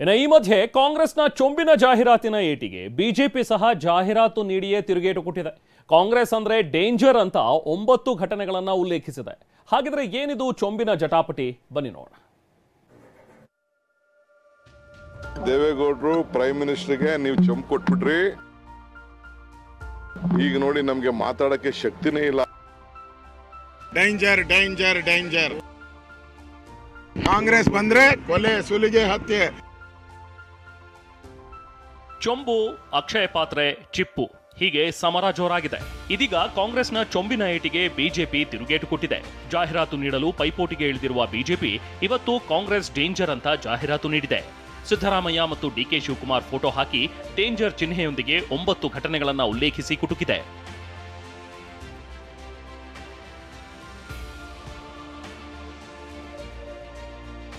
ಇನ್ನು ಈ ಮಧ್ಯೆ ಕಾಂಗ್ರೆಸ್ನ ಚೊಂಬಿನ ಜಾಹೀರಾತಿನ ಏಟಿಗೆ ಬಿಜೆಪಿ ಸಹ ಜಾಹೀರಾತು ನೀಡಿಯೇ ತಿರುಗೇಟು ಕೊಟ್ಟಿದೆ. ಕಾಂಗ್ರೆಸ್ ಅಂದ್ರೆ ಡೇಂಜರ್ ಅಂತ 9 ಘಟನೆಗಳನ್ನು ಉಲ್ಲೇಖಿಸಿದೆ. ಹಾಗಿದ್ರೆ ಏನಿದು ಚೊಂಬಿನ ಜಟಾಪಟಿ? ಬನ್ನಿ ನೋಡೋಣ. ದೇವೇಗೌಡರು ಪ್ರೈಮ್ ಮಿನಿಸ್ಟರ್ಗೆ ನೀವು ಚೊಂಬು ಕೊಟ್ಬಿಟ್ರಿ, ಈಗ ನೋಡಿ ನಮ್ಗೆ ಮಾತಾಡಕ್ಕೆ ಶಕ್ತಿನೇ ಇಲ್ಲ. Danger danger danger. ಕಾಂಗ್ರೆಸ್ ಬಂದ್ರೆ ಕೊಲೆ, ಸುಲಿಗೆ, ಹತ್ಯೆ. ಚೊಂಬು, ಅಕ್ಷಯ ಪಾತ್ರೆ, ಚಿಪ್ಪು ಹೀಗೆ ಸಮರ ಜೋರಾಗಿದೆ. ಇದೀಗ ಕಾಂಗ್ರೆಸ್ನ ಚೊಂಬಿನ ಏಟಿಗೆ ಬಿಜೆಪಿ ತಿರುಗೇಟು ಕೊಟ್ಟಿದೆ. ಜಾಹೀರಾತು ನೀಡಲು ಪೈಪೋಟಿಗೆ ಇಳಿದಿರುವ ಬಿಜೆಪಿ ಇವತ್ತು ಕಾಂಗ್ರೆಸ್ ಡೇಂಜರ್ ಅಂತ ಜಾಹೀರಾತು ನೀಡಿದೆ. ಸಿದ್ದರಾಮಯ್ಯ ಮತ್ತು ಡಿಕೆ ಶಿವಕುಮಾರ್ ಫೋಟೋ ಹಾಕಿ ಡೇಂಜರ್ ಚಿಹ್ನೆಯೊಂದಿಗೆ 9 ಘಟನೆಗಳನ್ನು ಉಲ್ಲೇಖಿಸಿ ಕುಟುಕಿದೆ.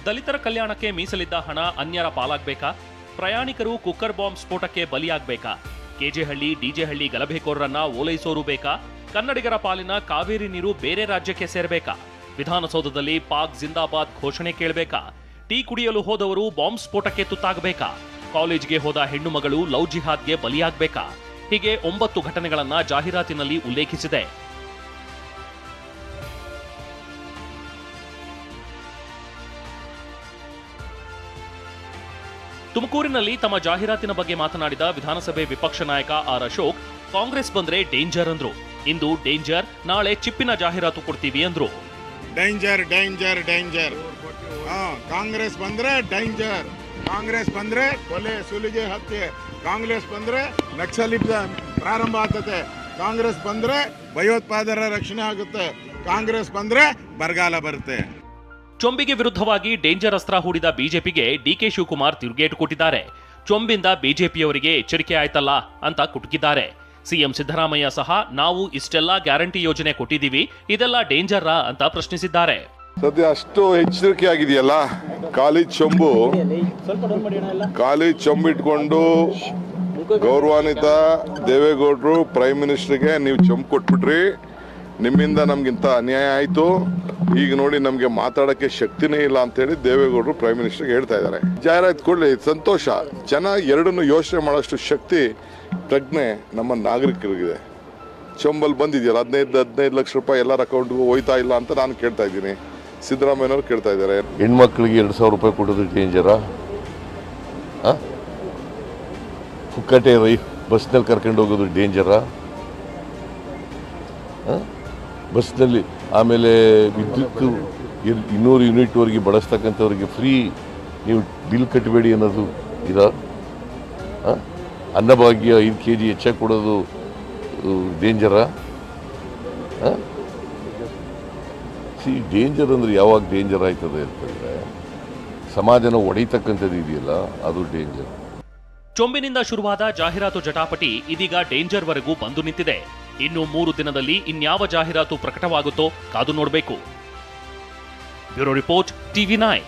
ದಲಿತರ ಕಲ್ಯಾಣಕ್ಕೆ ಮೀಸಲಿದ್ದ ಹಣ ಅನ್ಯರ ಪಾಲಾಗಬೇಕಾ? ಪ್ರಯಾಣಿಕರು ಕುಕ್ಕರ್ ಬಾಂಬ್ ಸ್ಫೋಟಕ್ಕೆ ಬಲಿಯಾಗಬೇಕಾ? ಕೆಜೆಹಳ್ಳಿ ಡಿಜೆಹಳ್ಳಿ ಗಲಭೆಕೋರರನ್ನ ಓಲೈಸೋರು ಬೇಕಾ? ಕನ್ನಡಿಗರ ಪಾಲಿನ ಕಾವೇರಿ ನೀರು ಬೇರೆ ರಾಜ್ಯಕ್ಕೆ ಸೇರಬೇಕಾ? ವಿಧಾನಸೌಧದಲ್ಲಿ ಪಾಕ್ ಜಿಂದಾಬಾದ್ ಘೋಷಣೆ ಕೇಳಬೇಕಾ? ಟೀ ಕುಡಿಯಲು ಹೋದವರು ಬಾಂಬ್ ಸ್ಫೋಟಕ್ಕೆ ತುತ್ತಾಗಬೇಕಾ? ಕಾಲೇಜ್ಗೆ ಹೋದ ಹೆಣ್ಣು ಮಗಳು ಲವ್ ಜಿಹಾದ್ಗೆ ಬಲಿಯಾಗಬೇಕಾ? ಹೀಗೆ 9 ಘಟನೆಗಳನ್ನ ಜಾಹೀರಾತಿನಲ್ಲಿ ಉಲ್ಲೇಖಿಸಿದೆ. ತುಮಕೂರಿನಲ್ಲಿ ತಮ್ಮ ಜಾಹೀರಾತಿನ ಬಗ್ಗೆ ಮಾತನಾಡಿದ ವಿಧಾನಸಭೆ ವಿಪಕ್ಷ ನಾಯಕ ಆರ್ ಅಶೋಕ್, ಕಾಂಗ್ರೆಸ್ ಬಂದ್ರೆ ಡೇಂಜರ್ ಅಂದ್ರು. ಇಂದು ಡೇಂಜರ್, ನಾಳೆ ಚಿಪ್ಪಿನ ಜಾಹೀರಾತು ಕೊಡ್ತೀವಿ ಅಂದ್ರು. Danger danger danger. ಕಾಂಗ್ರೆಸ್ ಬಂದ್ರೆ ಡೇಂಜರ್. ಕಾಂಗ್ರೆಸ್ ಬಂದ್ರೆ ಕೊಲೆ, ಸುಲಿಗೆ, ಹತ್ಯೆ. ಕಾಂಗ್ರೆಸ್ ಬಂದ್ರೆ ನಕ್ಸಲಿಸಂ ಪ್ರಾರಂಭ ಆಗ್ತದೆ. ಕಾಂಗ್ರೆಸ್ ಬಂದ್ರೆ ಭಯೋತ್ಪಾದಕರ ರಕ್ಷಣೆ ಆಗುತ್ತೆ. ಕಾಂಗ್ರೆಸ್ ಬಂದ್ರೆ ಬರಗಾಲ ಬರುತ್ತೆ. ಚೊಂಬಿಗೆ ವಿರುದ್ಧವಾಗಿ ಡೇಂಜರ್ ಅಸ್ತ್ರ ಹೂಡಿದ ಬಿಜೆಪಿಗೆ ಡಿಕೆ ಶಿವಕುಮಾರ್ ತಿರುಗೇಟು ಕೊಟ್ಟಿದ್ದಾರೆ. ಚೊಂಬಿಂದ ಬಿಜೆಪಿಯವರಿಗೆ ಎಚ್ಚರಿಕೆ ಆಯ್ತಲ್ಲ ಅಂತ ಕುಟುಕಿದ್ದಾರೆ. ಸಿಎಂ ಸಿದ್ದರಾಮಯ್ಯ ಸಹ ನಾವು ಇಷ್ಟೆಲ್ಲಾ ಗ್ಯಾರಂಟಿ ಯೋಜನೆ ಕೊಟ್ಟಿದ್ದೀವಿ, ಇದೆಲ್ಲ ಡೇಂಜರ್ರಾ ಅಂತ ಪ್ರಶ್ನಿಸಿದ್ದಾರೆ. ಸದ್ಯ ಅಷ್ಟು ಎಚ್ಚರಿಕೆ ಆಗಿದೆಯಲ್ಲ, ಖಾಲಿ ಚೊಂಬು ಇಟ್ಕೊಂಡು ಗೌರವಾನ್ವಿತ ದೇವೇಗೌಡರು ಪ್ರೈಮ್ ಮಿನಿಸ್ಟರ್ಗೆ ನೀವು ಚೊಂಬು ಕೊಟ್ಬಿಟ್ರಿ, ನಿಮ್ಮಿಂದ ನಮ್ಗಿಂತ ಅನ್ಯಾಯ ಆಯ್ತು, ಈಗ ನೋಡಿ ನಮ್ಗೆ ಮಾತಾಡಕ್ಕೆ ಶಕ್ತಿನೇ ಇಲ್ಲ ಅಂತ ಹೇಳಿ ದೇವೇಗೌಡರು ಪ್ರೈಮ್ ಮಿನಿಸ್ಟರ್ಗೆ ಹೇಳ್ತಾ ಇದ್ದಾರೆ. ಜಾಹೀರಾತು ಕೊಡ್ಲಿ, ಸಂತೋಷ. ಚೆನ್ನಾಗಿ ಎರಡನ್ನು ಯೋಚನೆ ಮಾಡೋಷ್ಟು ಶಕ್ತಿ, ಪ್ರಜ್ಞೆ ನಮ್ಮ ನಾಗರಿಕರಿಗಿದೆ. ಚೊಂಬಲ್ ಬಂದಿದೆಯಲ್ಲ 15 ಲಕ್ಷ ರೂಪಾಯಿ ಎಲ್ಲರ ಅಕೌಂಟ್ಗೂ ಹೋಯ್ತಾ ಇಲ್ಲ ಅಂತ ನಾನು ಕೇಳ್ತಾ ಇದ್ದೀನಿ. ಸಿದ್ದರಾಮಯ್ಯನವ್ರು ಕೇಳ್ತಾ ಇದ್ದಾರೆ. ಹೆಣ್ಮಕ್ಳಿಗೆ 2,000 ರೂಪಾಯಿ ಕೊಡೋದು ಡೇಂಜರಾ? ಪುಕ್ಕಟೆ ಬಸ್ನಲ್ಲಿ ಕರ್ಕೊಂಡು ಹೋಗೋದು ಡೇಂಜರಾ? ಬಸ್ನಲ್ಲಿ ಆಮೇಲೆ ವಿದ್ಯುತ್ 200 ಯೂನಿಟ್ವರೆಗೆ ಬಳಸ್ತಕ್ಕಂಥವ್ರಿಗೆ ಫ್ರೀ ನೀವು ಬಿಲ್ ಕಟ್ಟಬೇಡಿ ಅನ್ನೋದು ಇದಾ? ಅನ್ನಭಾಗ್ಯ 5 kg ಹೆಚ್ಚಾಗಿ ಕೊಡೋದು ಡೇಂಜರಾ? ಡೇಂಜರ್ ಅಂದರೆ ಯಾವಾಗ ಡೇಂಜರ್ ಆಯ್ತದೆ ಅಂತಂದರೆ ಸಮಾಜನ ಒಡೆಯತಕ್ಕಂಥದ್ದು ಇದೆಯಲ್ಲ, ಅದು ಡೇಂಜರ್. ಚೊಂಬಿನಿಂದ ಶುರುವಾದ ಜಾಹೀರಾತು ಜಟಾಪಟಿ ಇದೀಗ ಡೇಂಜರ್ ವರೆಗೂ ಬಂದು ನಿಂತಿದೆ. ಇನ್ನು 3 ದಿನದಲ್ಲಿ ಇನ್ಯಾವ ಜಾಹೀರಾತು ಪ್ರಕಟವಾಗುತ್ತೋ ಕಾದು ನೋಡಬೇಕು. Bureau report, TV9.